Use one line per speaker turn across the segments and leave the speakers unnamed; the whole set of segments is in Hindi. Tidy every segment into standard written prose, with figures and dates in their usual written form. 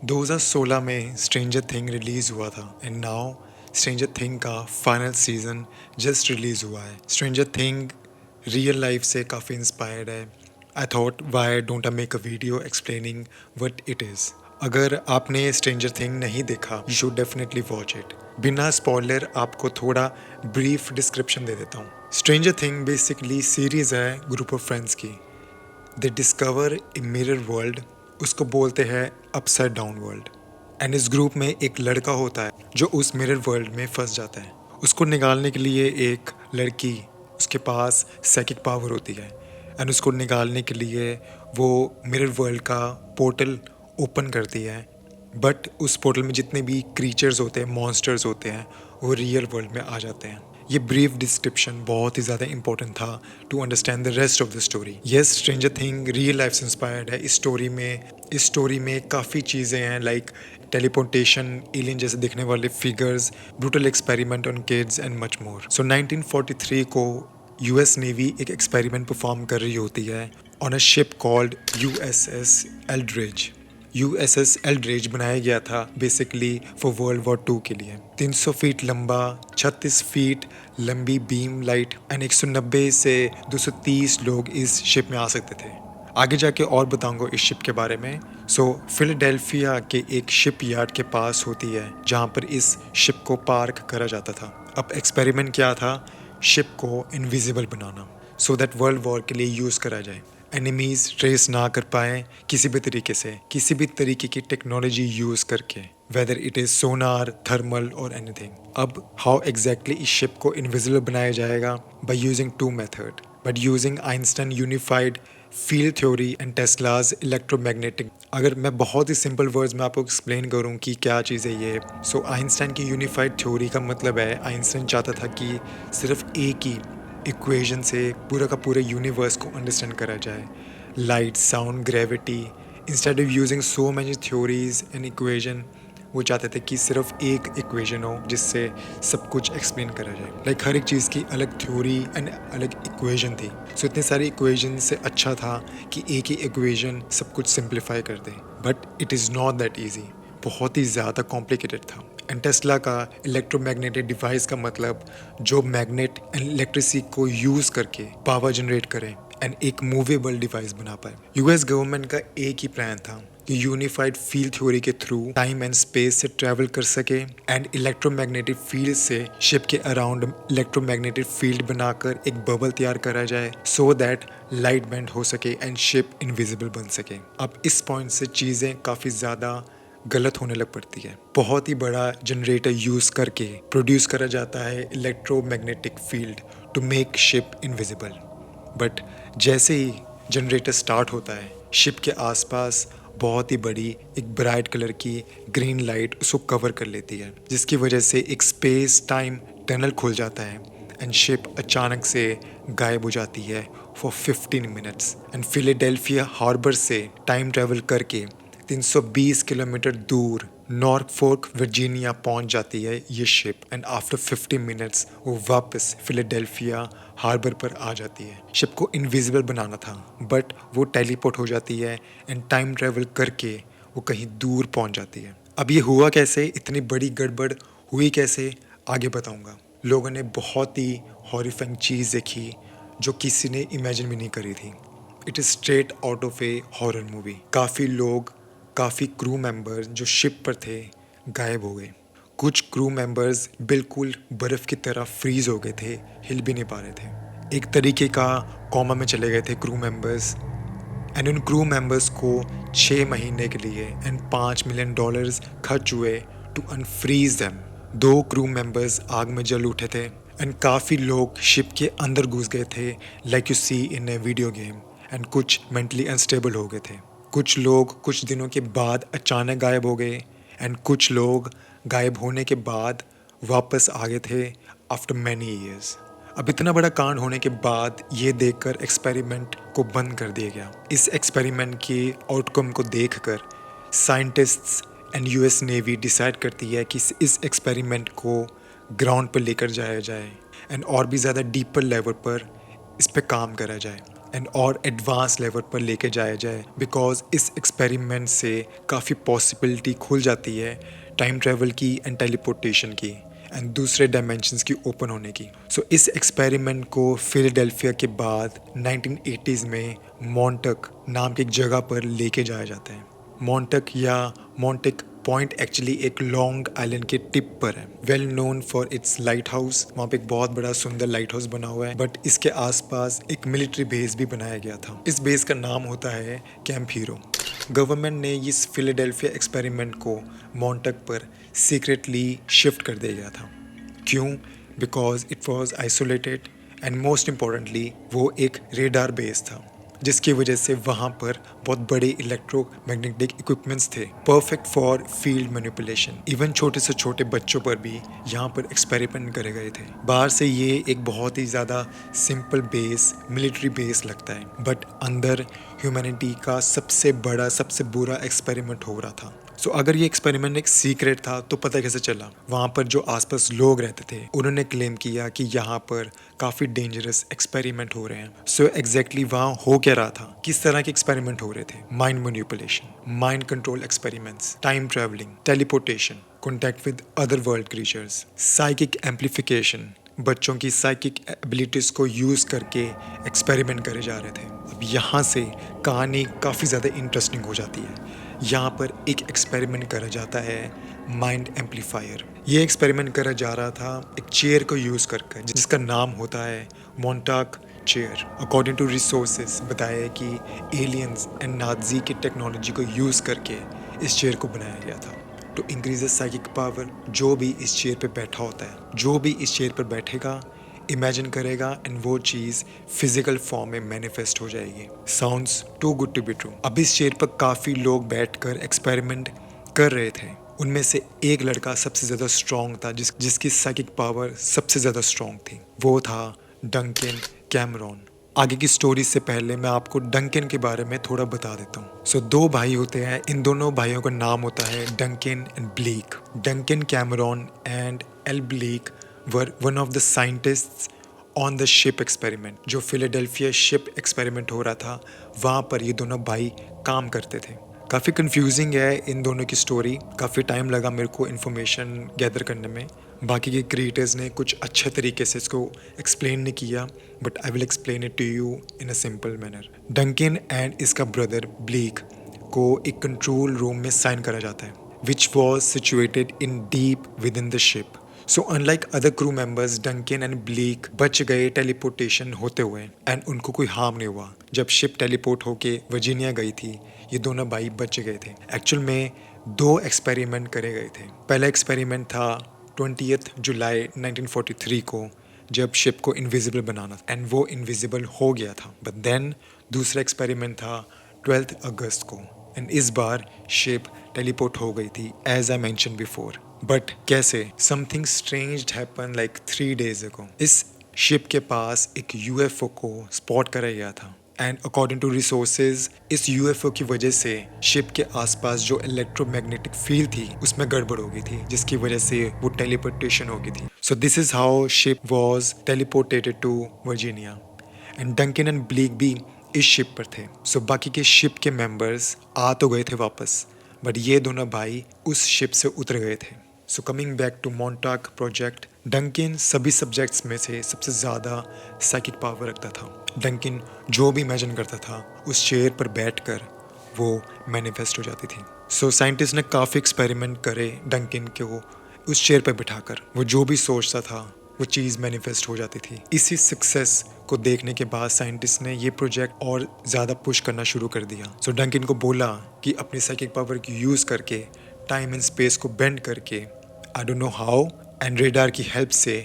2016 में स्ट्रेंजर थिंग रिलीज़ हुआ था एंड नाउ स्ट्रेंजर थिंग का फाइनल सीज़न जस्ट रिलीज़ हुआ है। स्ट्रेंजर थिंग रियल लाइफ से काफ़ी इंस्पायर्ड है। I thought why don't I make a video explaining what it is. अगर आपने स्ट्रेंजर थिंग नहीं देखा you should definitely watch it. बिना स्पॉइलर आपको थोड़ा ब्रीफ डिस्क्रिप्शन दे देता हूँ। स्ट्रेंजर थिंग बेसिकली सीरीज़ है ग्रुप ऑफ फ्रेंड्स की। दे डिस्कवर ए मिरर वर्ल्ड, उसको बोलते हैं अपसाइड डाउन वर्ल्ड। एंड इस ग्रुप में एक लड़का होता है जो उस मिरर वर्ल्ड में फंस जाता है। उसको निकालने के लिए एक लड़की, उसके पास साइकिक पावर होती है एंड उसको निकालने के लिए वो मिरर वर्ल्ड का पोर्टल ओपन करती है। बट उस पोर्टल में जितने भी क्रीचर्स होते हैं, मॉन्स्टर्स होते हैं, वो रियल वर्ल्ड में आ जाते हैं। ये ब्रीफ डिस्क्रिप्शन बहुत ही ज़्यादा इंपॉर्टेंट था to understand the rest of the story. Yes, stranger thing real life से इंस्पायर्ड है। इस स्टोरी में काफ़ी चीज़ें हैं लाइक टेलीपोर्टेशन, एलियन जैसे दिखने वाले figures, brutal experiment on kids and much more. So 1943 को यूएस नेवी एक एक्सपेरिमेंट परफॉर्म कर रही होती है on a ship called USS Eldridge. USS Eldridge बनाया गया था बेसिकली फॉर वर्ल्ड वॉर 2 के लिए। 300 फीट लंबा, 36 फीट लंबी बीम लाइट एंड 190 से 230 लोग इस शिप में आ सकते थे। आगे जाके और बताऊंगा इस शिप के बारे में। सो फिलाडेल्फिया के एक शिप यार्ड के पास होती है जहाँ पर इस शिप को पार्क करा जाता था। अब एक्सपेरिमेंट क्या था? शिप को invisible banana so that world war के लिए यूज़ करा जाए। एनिमीज ट्रेस ना कर पाए किसी भी तरीके से, किसी भी तरीके की टेक्नोलॉजी यूज़ करके, whether it is sonar, thermal और एनीथिंग। अब हाउ एग्जैक्टली इस शिप को इनविजिबल बनाया जाएगा? By using two method, but using Einstein unified field theory and Tesla's electromagnetic. अगर मैं बहुत ही सिंपल वर्ड्स में आपको एक्सप्लेन करूं कि क्या चीज़ है ये, सो आइंस्टाइन की यूनिफाइड थ्योरी का मतलब है आइंस्टाइन चाहता था कि सिर्फ एक ही इक्वेशन से पूरा का पूरा यूनिवर्स को अंडरस्टैंड करा जाए। Light, sound, gravity, instead of using so many theories and equation, वो चाहते थे कि सिर्फ एक इक्वेशन हो जिससे सब कुछ एक्सप्लेन करा जाए। लाइक हर एक चीज़ की अलग थ्योरी एंड अलग इक्वेशन थी। सो इतने सारे इक्वेशन से अच्छा था कि एक ही इक्वेशन सब कुछ सिंप्लीफाई कर दे। But it is not that easy, बहुत ही ज़्यादा कॉम्प्लिकेटेड था। एंड टेस्ला का इलेक्ट्रोमैग्नेटिक डिवाइस का मतलब जो मैग्नेट एंड इलेक्ट्रिसिटी को यूज़ करके पावर जनरेट करे एंड एक मूवेबल डिवाइस बना पाए। यूएस गवर्नमेंट का एक ही प्लान था कि यूनिफाइड फील्ड थ्योरी के थ्रू टाइम एंड स्पेस से ट्रैवल कर सके एंड इलेक्ट्रोमैग्नेटिक फील्ड से शिप के अराउंड इलेक्ट्रोमैग्नेटिक फील्ड बनाकर एक बबल तैयार करा जाए सो दैट लाइट बेंड हो सके एंड शिप इनविजिबल बन सके। अब इस पॉइंट से चीज़ें काफ़ी ज़्यादा गलत होने लग पड़ती है। बहुत ही बड़ा जनरेटर यूज़ करके प्रोड्यूस करा जाता है electromagnetic field to make ship invisible. But जैसे ही जनरेटर स्टार्ट होता है शिप के आसपास बहुत ही बड़ी एक ब्राइट कलर की ग्रीन लाइट उसको कवर कर लेती है, जिसकी वजह से एक स्पेस टाइम टनल खुल जाता है एंड शिप अचानक से गायब हो जाती है for 15 minutes. And Philadelphia harbour से टाइम ट्रैवल करके 320 किलोमीटर दूर नॉर्फोक वर्जीनिया पहुंच जाती है ये शिप एंड आफ्टर 50 मिनट्स वो वापस फिलाडेल्फिया हार्बर पर आ जाती है। शिप को इनविजिबल बनाना था बट वो टेलीपोर्ट हो जाती है एंड टाइम ट्रैवल करके वो कहीं दूर पहुंच जाती है। अब ये हुआ कैसे? इतनी बड़ी गड़बड़ हुई कैसे? आगे बताऊंगा। लोगों ने बहुत ही हॉरिफाइंग चीज़ देखी जो किसी ने इमेजिन भी नहीं करी थी। It is straight out of A horror movie. काफ़ी लोग, काफ़ी क्रू मेंबर जो शिप पर थे गायब हो गए। कुछ क्रू मेंबर्स बिल्कुल बर्फ़ की तरह फ्रीज हो गए थे, हिल भी नहीं पा रहे थे। एक तरीके का कॉमा में चले गए थे क्रू मेंबर्स। एंड उन क्रू मेंबर्स को 6 महीने के लिए एंड $5 मिलियन खर्च हुए to unfreeze them. 2 crew members आग में जल उठे थे एंड काफ़ी लोग शिप के अंदर घुस गए थे like you see in a video game. And कुछ मेंटली अनस्टेबल हो गए थे। कुछ लोग कुछ दिनों के बाद अचानक गायब हो गए एंड कुछ लोग गायब होने के बाद वापस आ गए थे आफ्टर मैनी ईयर्स। अब इतना बड़ा कांड होने के बाद ये देखकर एक्सपेरिमेंट को बंद कर दिया गया। इस एक्सपेरिमेंट के आउटकम को देखकर scientists and US navy decide करती है कि इस एक्सपेरिमेंट को ग्राउंड पर लेकर जाया जाए एंड और भी ज़्यादा डीपर लेवल पर इस पे काम करा जाए। एंड और एडवांस लेवल पर लेके जाया जाए, बिकॉज इस एक्सपेरिमेंट से काफ़ी पॉसिबिलिटी खुल जाती है टाइम ट्रैवल की एंड टेलीपोर्टेशन की एंड दूसरे डायमेंशंस की ओपन होने की। सो इस एक्सपेरिमेंट को फिलाडेल्फिया के बाद 1980s में मॉन्टक नाम की एक जगह पर लेके जाया जाता है। मॉन्टक या मॉन्टेक पॉइंट एक्चुअली एक लॉन्ग आइलैंड के टिप पर है, well known for its light house. वहाँ पे एक बहुत बड़ा सुंदर लाइट हाउस बना हुआ है, बट इसके आसपास एक मिलिट्री बेस भी बनाया गया था। इस बेस का नाम होता है कैंप हीरो। गवर्नमेंट ने इस फिलाडेल्फिया एक्सपेरिमेंट को मॉन्टक पर सीक्रेटली शिफ्ट कर दिया गया था। क्यों? Because it was isolated and most importantly वो एक रेडार बेस था, जिसकी वजह से वहाँ पर बहुत बड़े इलेक्ट्रोमैग्नेटिक इक्विपमेंट्स थे, perfect for field manipulation. Even छोटे से छोटे बच्चों पर भी यहाँ पर एक्सपेरिमेंट करे गए थे। बाहर से ये एक बहुत ही ज़्यादा सिंपल बेस, मिलिट्री बेस लगता है, बट अंदर ह्यूमैनिटी का सबसे बड़ा, सबसे बुरा एक्सपेरिमेंट हो रहा था। सो अगर ये एक्सपेरिमेंट एक सीक्रेट था तो पता कैसे चला? वहाँ पर जो आसपास लोग रहते थे उन्होंने क्लेम किया कि यहाँ पर काफ़ी डेंजरस एक्सपेरिमेंट हो रहे हैं। सो एग्जैक्टली वहाँ हो क्या रहा था? किस तरह के एक्सपेरिमेंट हो रहे थे? Mind manipulation, mind control experiments, time travelling, teleportation, contact with other world creatures, psychic amplification, बच्चों की साइकिक एबिलिटीज़ को यूज़ करके एक्सपेरिमेंट करे जा रहे थे। अब यहाँ से कहानी काफ़ी ज़्यादा इंटरेस्टिंग हो जाती है। यहाँ पर एक एक्सपेरिमेंट करा जाता है माइंड एम्पलीफायर। ये एक्सपेरिमेंट करा जा रहा था एक चेयर को यूज़ करके, जिसका नाम होता है Montauk chair. According to resources बताया है कि एलियंस एंड नाजी की टेक्नोलॉजी को यूज़ करके इस चेयर को बनाया गया था to increase the psychic power. जो भी इस चेयर पे बैठा होता है, जो भी इस चेयर पर बैठेगा, इमेजिन करेगा एंड वो चीज़ फिजिकल फॉर्म में मैनिफेस्ट हो जाएगी। Sounds too good to be true. अब इस चेयर पर काफ़ी लोग बैठकर एक्सपेरिमेंट कर रहे थे। उनमें से एक लड़का सबसे ज़्यादा स्ट्रॉन्ग था, जिसकी साइकिक पावर सबसे ज़्यादा स्ट्रॉन्ग थी। वो था डंकन कैमरॉन। आगे की स्टोरी से पहले मैं आपको डंकन के बारे में थोड़ा बता देता हूँ। सो दो भाई होते हैं, इन दोनों भाइयों का नाम होता है Duncan and bleak. Duncan Cameron and L bleak were one of the scientists on the ship experiment. जो फिलाडेल्फिया शिप एक्सपेरिमेंट हो रहा था, वहाँ पर ये दोनों भाई काम करते थे। काफ़ी कंफ्यूजिंग है इन दोनों की स्टोरी। काफ़ी टाइम लगा मेरे को इन्फॉर्मेशन गैदर करने में। बाकी के क्रिएटर्स ने कुछ अच्छे तरीके से इसको एक्सप्लेन नहीं किया, but I will explain it to you in a simple manner. Duncan and इसका ब्रदर ब्लीक को एक कंट्रोल रूम में साइन करा जाता है, which was situated in deep within the ship. So unlike other crew members, Duncan and Bielek बच गए टेलीपोर्टेशन होते हुए एंड उनको कोई हार्म नहीं हुआ। जब शिप टेलीपोर्ट होके वर्जीनिया गई थी, ये दोनों भाई बच गए थे। एक्चुअल में दो एक्सपेरिमेंट करे गए थे। पहला एक्सपेरिमेंट था 20 जुलाई 1943 को, जब शिप को इनविजिबल बनाना था एंड वो इनविजिबल हो गया था। बट देन दूसरा एक्सपेरिमेंट था 12 अगस्त को एंड इस बार शिप टेलीपोर्ट हो गई थी, as I mention before. But कैसे? Something strange happen like 3 days ago। इस शिप के पास एक यूएफओ को स्पॉट करा गया था एंड अकॉर्डिंग टू रिसोर्सेज, इस यूएफओ की वजह से शिप के आसपास जो इलेक्ट्रोमैग्नेटिक फील्ड थी उसमें गड़बड़ हो गई थी, जिसकी वजह से वो टेलीपोर्टेशन हो गई थी। So this is how ship was teleported to Virginia and Duncan and Bielek भी इस शिप पर थे। सो बाकी के शिप के मेंबर्स आ तो गए थे वापस, बट ये दोनों भाई उस शिप से उतर गए थे। So coming back to Montauk project, Duncan सभी सब्जेक्ट्स में से सबसे ज़्यादा साइकिक पावर रखता था। डंकन जो भी इमेजिन करता था, उस चेयर पर बैठकर वो मैनिफेस्ट हो जाती थी। सो साइंटिस्ट ने काफ़ी एक्सपेरिमेंट करे डंकन को उस चेयर पर बिठाकर। वो जो भी सोचता था वो चीज़ मैनिफेस्ट हो जाती थी। इसी सक्सेस को देखने के बाद साइंटिस्ट ने ये प्रोजेक्ट और ज़्यादा पुश करना शुरू कर दिया। सो डंकन को बोला कि अपनी साइकिक पावर की यूज़ करके टाइम एंड स्पेस को बेंड करके, I don't know how, and radar की हेल्प से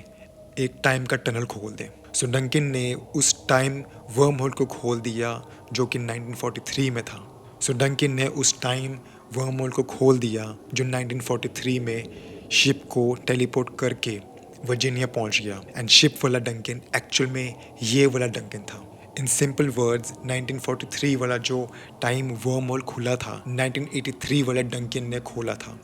एक टाइम का टनल खोल दे। सो डंकन ने उस टाइम वर्म होल को खोल दिया, जो कि 1943 में था। सो डंकन ने उस टाइम वर्म होल को खोल दिया जो 1943 में शिप को टेलीपोर्ट करके वर्जीनिया पहुंच गया। एंड शिप वाला डंकन एक्चुअल में ये वाला डंकन था। इन सिंपल वर्ड्स, 1943 वाला जो टाइम वर्म होल खुला था, 1983 वाला डंकन ने खोला था,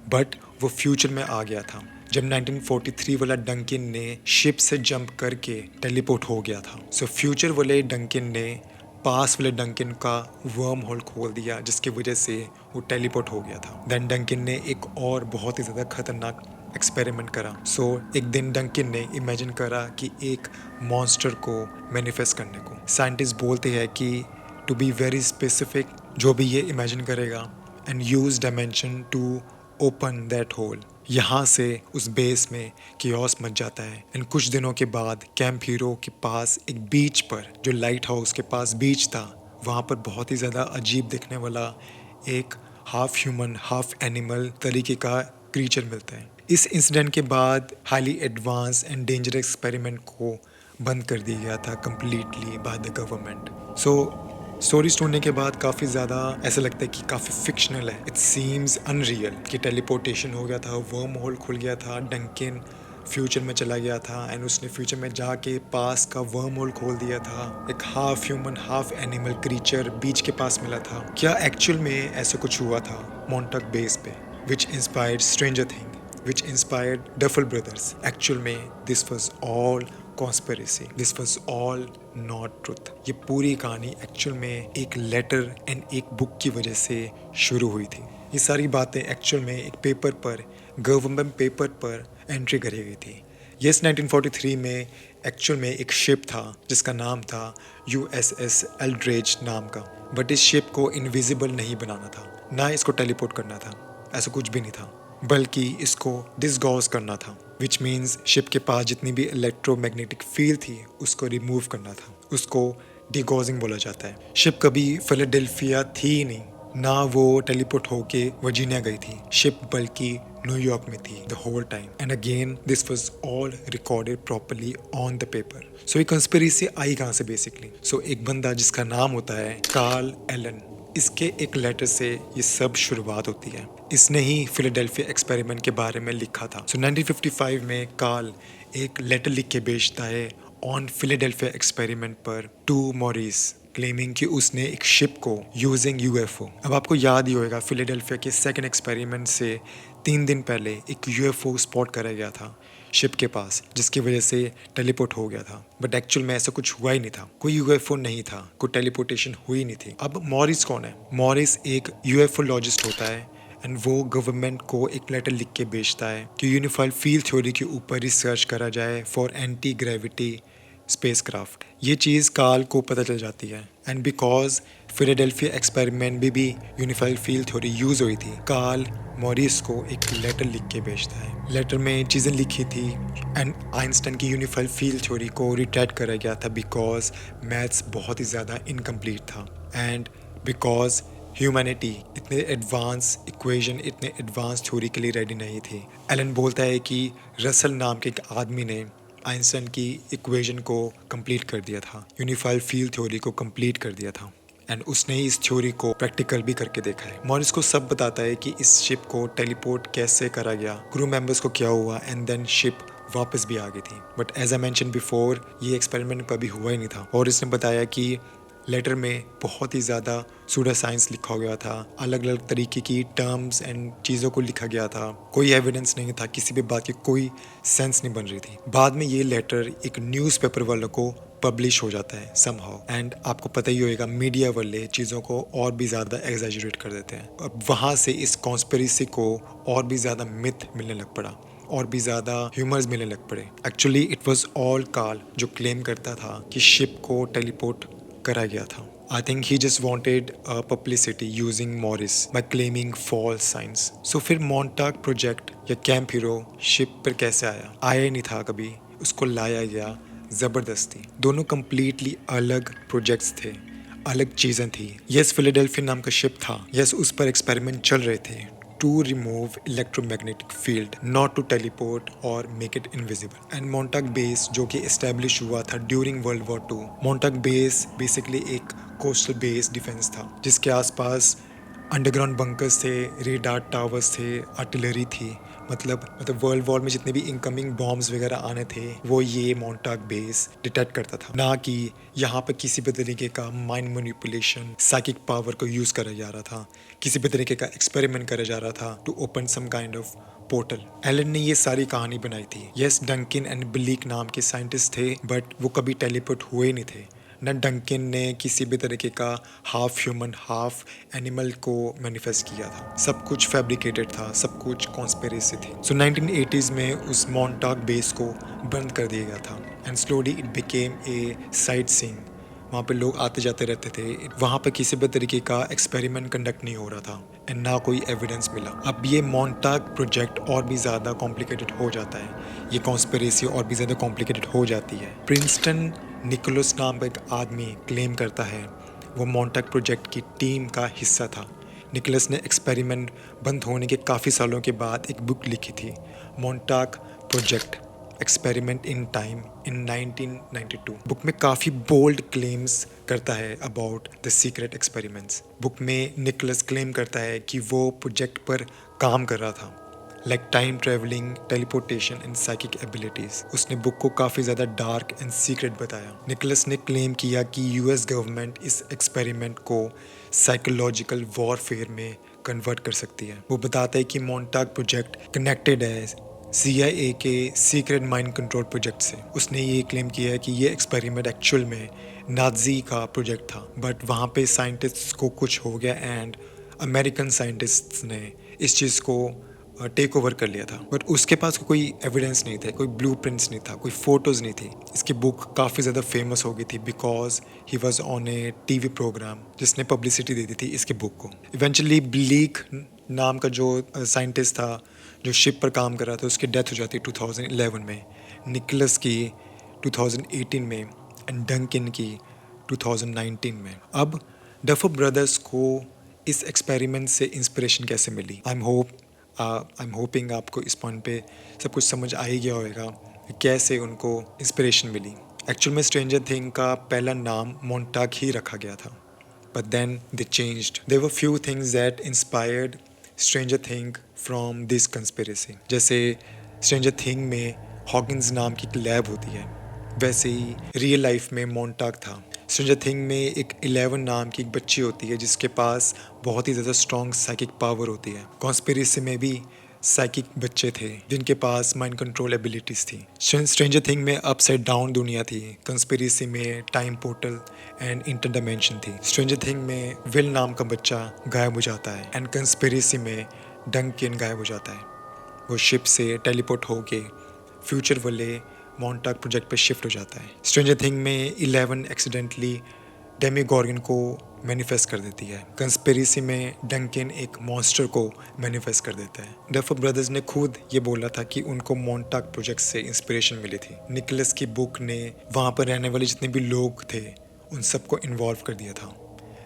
बट वो फ्यूचर में आ गया था। जब 1943 वाला डंकिन ने शिप से जंप करके टेलीपोर्ट हो गया था। सो फ्यूचर वाले डंकिन ने पास वाले डंकिन का वर्म होल खोल दिया, जिसकी वजह से वो टेलीपोर्ट हो गया था। देन डंकिन ने एक और बहुत ही ज़्यादा खतरनाक एक्सपेरिमेंट करा। सो एक दिन डंकिन ने इमेजिन करा कि एक मॉन्स्टर को मैनिफेस्ट करने को। साइंटिस्ट बोलते हैं कि टू बी वेरी स्पेसिफिक, जो भी ये इमेजिन करेगा and use dimension to open that hole, यहाँ से उस बेस में कियोस मच जाता है। एंड कुछ दिनों के बाद कैंप हीरो के पास एक बीच पर, जो लाइट हाउस के पास बीच था, वहाँ पर बहुत ही ज़्यादा अजीब दिखने वाला एक हाफ ह्यूमन हाफ एनिमल तरीके का क्रीचर मिलता है। इस इंसिडेंट के बाद highly advance and dangerous experiment को बंद कर दिया गया था completely by the government. So story सुनने के बाद काफ़ी ज़्यादा ऐसा लगता है कि काफ़ी फिक्शनल है। इट सीम्स अनरियल कि टेलीपोर्टेशन हो गया था, वर्म होल खुल गया था, डंकिन फ्यूचर में चला गया था एंड उसने फ्यूचर में जाके पास का वर्म होल खोल दिया था। एक half human half animal creature beach के पास मिला था। क्या एक्चुअल में ऐसा कुछ हुआ था मोंटाक बेस पे, which inspired Stranger Thing, which inspired Duffel Brothers? Actual में this was all conspiracy. This was all not truth. ये पूरी कहानी एक्चुअल में एक लेटर एंड एक बुक की वजह से शुरू हुई थी। ये सारी बातें एक्चुअल में एक पेपर पर, गवर्नमेंट पेपर पर एंट्री करी गई थी। यस, 1943 में एक्चुअल में एक शिप था जिसका नाम था USS एल्ड्रेज नाम का। बट इस शिप को इनविजिबल नहीं बनाना था, ना इसको टेलीपोर्ट करना था, ऐसा कुछ भी नहीं था, बल्कि इसको डिसगॉज करना था। विच मीन्स शिप के पास जितनी भी इलेक्ट्रोमैग्नेटिक फील्ड थी उसको रिमूव करना था। उसको डिगॉजिंग बोला जाता है। शिप कभी फिलाडेल्फिया थी ही नहीं, ना वो टेलीपोर्ट होके वर्जीनिया गई थी। शिप बल्कि न्यूयॉर्क में थी the whole time. And again this was all recorded properly on the paper. So ये कंस्पिरेसी आई कहाँ से बेसिकली? सो एक बंदा जिसका नाम होता है कार्ल एलन, इसके एक लेटर से ये सब शुरुआत होती है। इसने ही फिलाडेल्फिया एक्सपेरिमेंट के बारे में लिखा था। सो 1955 में कार्ल एक लेटर लिख के भेजता है ऑन फिलाडेल्फिया एक्सपेरिमेंट पर टू मॉरिस, क्लेमिंग कि उसने एक शिप को यूजिंग UFO। अब आपको याद ही होगा फिलाडेल्फिया के सेकंड एक्सपेरिमेंट से 3 दिन पहले एक UFO स्पॉट करा गया था शिप के पास, जिसकी वजह से टेलीपोर्ट हो गया था। बट एक्चुअल में ऐसा कुछ हुआ ही नहीं था, कोई UFO नहीं था, कोई टेलीपोर्टेशन हुई नहीं थी। अब मॉरिस कौन है? मॉरिस एक UFOलॉजिस्ट होता है एंड वो गवर्नमेंट को एक लेटर लिख के भेजता है कि यूनिफाइड फील्ड थ्योरी के ऊपर रिसर्च करा जाए फॉर एंटी ग्रेविटी स्पेसक्राफ्ट। ये चीज़ कार्ल को पता चल जाती है एंड बिकॉज फिलाडेल्फिया एक्सपेरिमेंट में भी यूनिफाइड फील्ड थ्योरी यूज़ हुई थी, कार्ल मॉरिस को एक लेटर लिख के भेजता है। लेटर में चीज़ें लिखी थी एंड आइंस्टाइन की यूनिफाइड फील्ड थ्योरी को रिट्रैक्ट करा गया था बिकॉज मैथ्स बहुत ही ज़्यादा इनकम्प्लीट था एंड बिकॉज ह्यूमैनिटी इतने एडवांस इक्वेशन, इतने एडवांस थ्योरी के लिए रेडी नहीं थी। एलन बोलता है कि रसल नाम के एक आदमी ने आइंस्टाइन की इक्वेशन को कंप्लीट कर दिया था, यूनिफाइड फील्ड थ्योरी को कंप्लीट कर दिया था एंड उसने ही इस थ्योरी को प्रैक्टिकल भी करके देखा है। मॉरिस को सब बताता है कि इस शिप को टेलीपोर्ट कैसे करा गया, क्रू मेंबर्स को क्या हुआ एंड देन शिप वापस भी आ गई थी। But as I mention before, ये एक्सपेरिमेंट कभी हुआ ही नहीं था। और इसने बताया कि लेटर में बहुत ही ज़्यादा सूडो साइंस लिखा गया था, अलग अलग तरीके की टर्म्स एंड चीज़ों को लिखा गया था, कोई एविडेंस नहीं था, किसी भी बात की कोई सेंस नहीं बन रही थी। बाद में ये लेटर एक न्यूज़पेपर वालों को पब्लिश हो जाता है समहाउ एंड आपको पता ही होगा मीडिया वाले चीज़ों को और भी ज़्यादा एग्जैजरेट कर देते हैं। अब वहाँ से इस कॉन्स्पिरेसी को और भी ज़्यादा मिथ मिलने लग पड़ा और भी ज़्यादा ह्यूमर्स मिलने लग पड़े। Actually it was all Carl जो क्लेम करता था कि शिप को टेलीपोर्ट करा गया था। I think he just wanted publicity using Morris by claiming false signs. So फिर मोंटाक प्रोजेक्ट या कैंप हीरो शिप पर कैसे आया? आया ही नहीं था कभी, उसको लाया गया ज़बरदस्ती। दोनों कम्प्लीटली अलग प्रोजेक्ट्स थे, अलग चीज़ें थी। यस, फिलाडेल्फिया नाम का शिप था, यस उस पर एक्सपेरिमेंट चल रहे थे to remove electromagnetic field, not to teleport or make it invisible. And Montauk Base जो कि establish हुआ था during World War II. Montauk Base basically एक coastal base defense था जिसके आसपास अंडरग्राउंड बंकर्स थे, रेडार टावर्स थे, आर्टिलरी थी। मतलब वर्ल्ड वॉर में जितने भी इनकमिंग बॉम्ब्स वगैरह आने थे वो ये मोंटाक बेस डिटेक्ट करता था। ना कि यहाँ पर किसी भी तरीके का माइंड मैनिपुलेशन, साइकिक पावर को यूज़ करा जा रहा था, किसी भी तरीके का एक्सपेरिमेंट करा जा रहा था to open some kind of portal. Allen ने ये सारी कहानी बनाई थी। यस, डंकिन एंड बिलीक नाम के साइंटिस्ट थे, बट वो कभी टेलीपोर्ट हुए नहीं थे। न डंकिन ने किसी भी तरीके का हाफ ह्यूमन हाफ एनिमल को मैनिफेस्ट किया था। सब कुछ फैब्रिकेटेड था, सब कुछ कॉन्स्पिरेसी थी। सो 1980s में उस मोंटाक बेस को बंद कर दिया गया था and slowly it became a sight seeing. वहाँ पे लोग आते जाते रहते थे। वहाँ पे किसी भी तरीके का एक्सपेरिमेंट कंडक्ट नहीं हो रहा था एंड ना कोई एविडेंस मिला। अब ये मोंटाक प्रोजेक्ट और भी ज़्यादा कॉम्प्लिकेटेड हो जाता है, ये कॉन्स्पिरेसी और भी ज़्यादा कॉम्प्लिकेटेड हो जाती है। प्रिंसटन निकोलस नाम का एक आदमी क्लेम करता है वो मोंटाक प्रोजेक्ट की टीम का हिस्सा था। निकोलस ने एक्सपेरिमेंट बंद होने के काफ़ी सालों के बाद एक बुक लिखी थी, Montauk project experiment in time in 1992। Book में काफ़ी बोल्ड क्लेम्स करता है about the secret experiments. Book में निकोलस क्लेम करता है कि वो प्रोजेक्ट पर काम कर रहा था, like time travelling, teleportation and psychic abilities. उसने बुक को काफ़ी ज़्यादा डार्क एंड सीक्रेट बताया। निकोलस ने क्लेम किया कि यूएस गवर्नमेंट इस एक्सपेरिमेंट को साइकोलॉजिकल वॉरफेयर में कन्वर्ट कर सकती है। वो बताता है कि मोंटाक प्रोजेक्ट कनेक्टेड है CIA के सीक्रेट माइंड कंट्रोल प्रोजेक्ट से। उसने ये क्लेम किया है कि ये एक्सपेरिमेंट एक्चुअल में नाजी का प्रोजेक्ट था, बट वहाँ पे साइंटिस्ट्स को कुछ हो गया एंड अमेरिकन साइंटिस्ट्स ने इस चीज़ को टेक ओवर कर लिया था। बट उसके पास कोई एविडेंस नहीं था, कोई ब्लूप्रिंट्स नहीं था, कोई फोटोज़ नहीं थी। इसकी बुक काफ़ी ज़्यादा फेमस हो गई थी because he was on a TV program जिसने पब्लिसिटी दे दी थी इसके बुक को। इवेंचुअली ब्लीक नाम का जो साइंटिस्ट था जो शिप पर काम कर रहा था, उसकी डेथ हो जाती है 2011 में, निकोलस की 2018 में एंड डंकिन की 2019 में। अब डफर ब्रदर्स को इस एक्सपेरिमेंट से इंस्पिरेशन कैसे मिली? आई एम होपिंग आपको इस पॉइंट पे सब कुछ समझ आ ही गया होगा कि कैसे उनको इंस्पिरेशन मिली। एक्चुअल में स्ट्रेंजर थिंग का पहला नाम मोंटाक ही रखा गया था, but then they changed. There were few things that inspired Stranger Thing from this conspiracy. जैसे Stranger Thing में हॉकिंस नाम की एक लैब होती है, वैसे ही रियल लाइफ में मोंटाक था। स्ट्रेंजर थिंग में एक 11 नाम की एक बच्ची होती है जिसके पास बहुत ही ज़्यादा स्ट्रॉन्ग साइकिक पावर होती है। कॉन्स्पिरेसी में भी साइकिक बच्चे थे जिनके पास माइंड कंट्रोल एबिलिटीज थी। स्ट्रेंजर थिंग में अपसाइड डाउन दुनिया थी, कंस्पिरेसी में time portal and inter dimension थी। स्ट्रेंजर थिंग में विल नाम का बच्चा गायब हो जाता है एंड कंस्पिरेसी में डंकिन गायब हो जाता है। वो शिप से टेलीपोर्ट होके फ्यूचर वाले मोंटाक प्रोजेक्ट पे शिफ्ट हो जाता है। स्ट्रेंजर थिंग में 11 एक्सीडेंटली डेमीगॉर्गन को मैनिफेस्ट कर देती है। कंस्पिरेसी में डंकिन एक मॉन्स्टर को मैनिफेस्ट कर देता है। डफर ब्रदर्स ने खुद ये बोला था कि उनको मोंटाक प्रोजेक्ट से इंस्पिरेशन मिली थी। निकोलस की बुक ने वहाँ पर रहने वाले जितने भी लोग थे उन सबको इन्वॉल्व कर दिया था,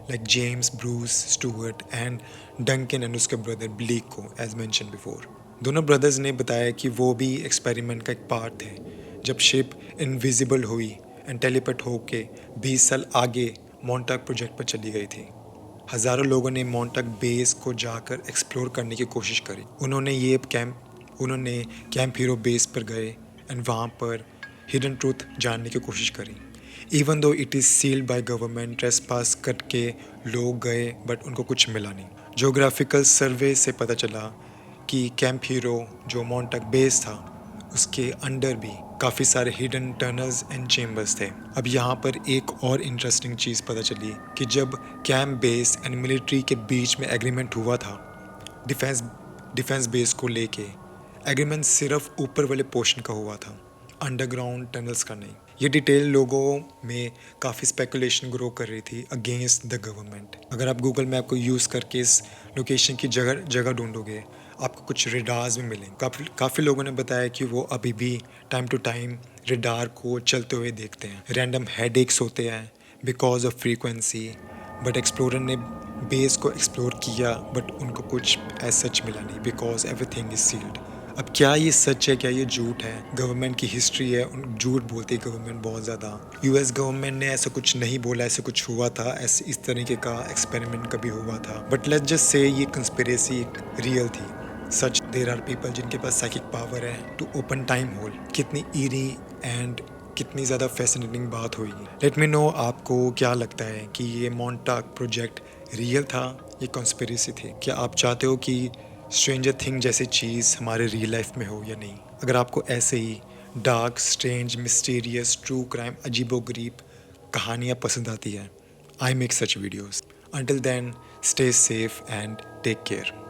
like James, Bruce, Stuart and Dunkin and उसके ब्रदर ब्लीक को, एज मेंशन बिफोर। दोनों ब्रदर्स ने बताया कि वो भी एक्सपेरिमेंट का एक पार्ट थे। जब शिप इनविजिबल हुई एंड टेलीपोर्ट होके 20 साल आगे मोंटाक प्रोजेक्ट पर चली गई थी। हज़ारों लोगों ने मोंटाक बेस को जाकर एक्सप्लोर करने की कोशिश करी। उन्होंने कैंप हीरो बेस पर गए एंड वहाँ पर हिडन ट्रूथ जानने की कोशिश करी। Even though it is sealed by government, trespass करके लोग गए बट उनको कुछ मिला नहीं। ज्योग्राफिकल सर्वे से पता चला कि कैंप हीरो जो मोंटाक बेस था उसके अंडर भी काफ़ी सारे हिडन टनल्स एंड चेम्बर्स थे। अब यहाँ पर एक और इंटरेस्टिंग चीज़ पता चली कि जब कैंप बेस एंड मिलिट्री के बीच में एग्रीमेंट हुआ था डिफेंस बेस को लेके, एग्रीमेंट सिर्फ ऊपर वाले पोर्शन का हुआ था, अंडरग्राउंड टनल्स का नहीं। ये डिटेल लोगों में काफ़ी स्पेकुलेशन ग्रो कर रही थी अगेंस्ट द गवर्नमेंट। अगर आप गूगल मैप को यूज़ करके इस लोकेशन की जगह ढूंढोगे आपको कुछ रेडार्स भी मिलेंगे। काफ़ी लोगों ने बताया कि वो अभी भी टाइम टू टाइम रेडार को चलते हुए देखते हैं। रैंडम हेडेक्स होते हैं because of frequency, but explorer ने बेस को एक्सप्लोर किया बट उनको कुछ एज सच मिला नहीं बिकॉज एवरीथिंग इज सील्ड। अब क्या ये सच है, क्या ये झूठ है? गवर्नमेंट की हिस्ट्री है, झूठ बोलती है गवर्नमेंट बहुत ज़्यादा। यूएस गवर्नमेंट ने ऐसा कुछ नहीं बोला, ऐसा कुछ हुआ था, ऐसे इस तरीके का एक्सपेरिमेंट कभी हुआ था। बट लेट्स जस्ट से ये कंस्पिरेसी रियल थी। सच देर आर पीपल जिनके पास साइकिक पावर है टू ओपन टाइम होल। कितनी ईरी एंड कितनी ज़्यादा फैसिनेटिंग बात हुई। लेट मी नो आपको क्या लगता है कि ये मोंटाक प्रोजेक्ट रियल था, ये कॉन्स्पिरेसी थी? क्या आप चाहते हो कि स्ट्रेंजर थिंग जैसी चीज़ हमारे रियल लाइफ में हो या नहीं? अगर आपको ऐसे ही dark, strange, mysterious, true crime, अजीबोगरीब कहानियाँ पसंद आती हैं, I make such videos. Until then, stay safe and take care.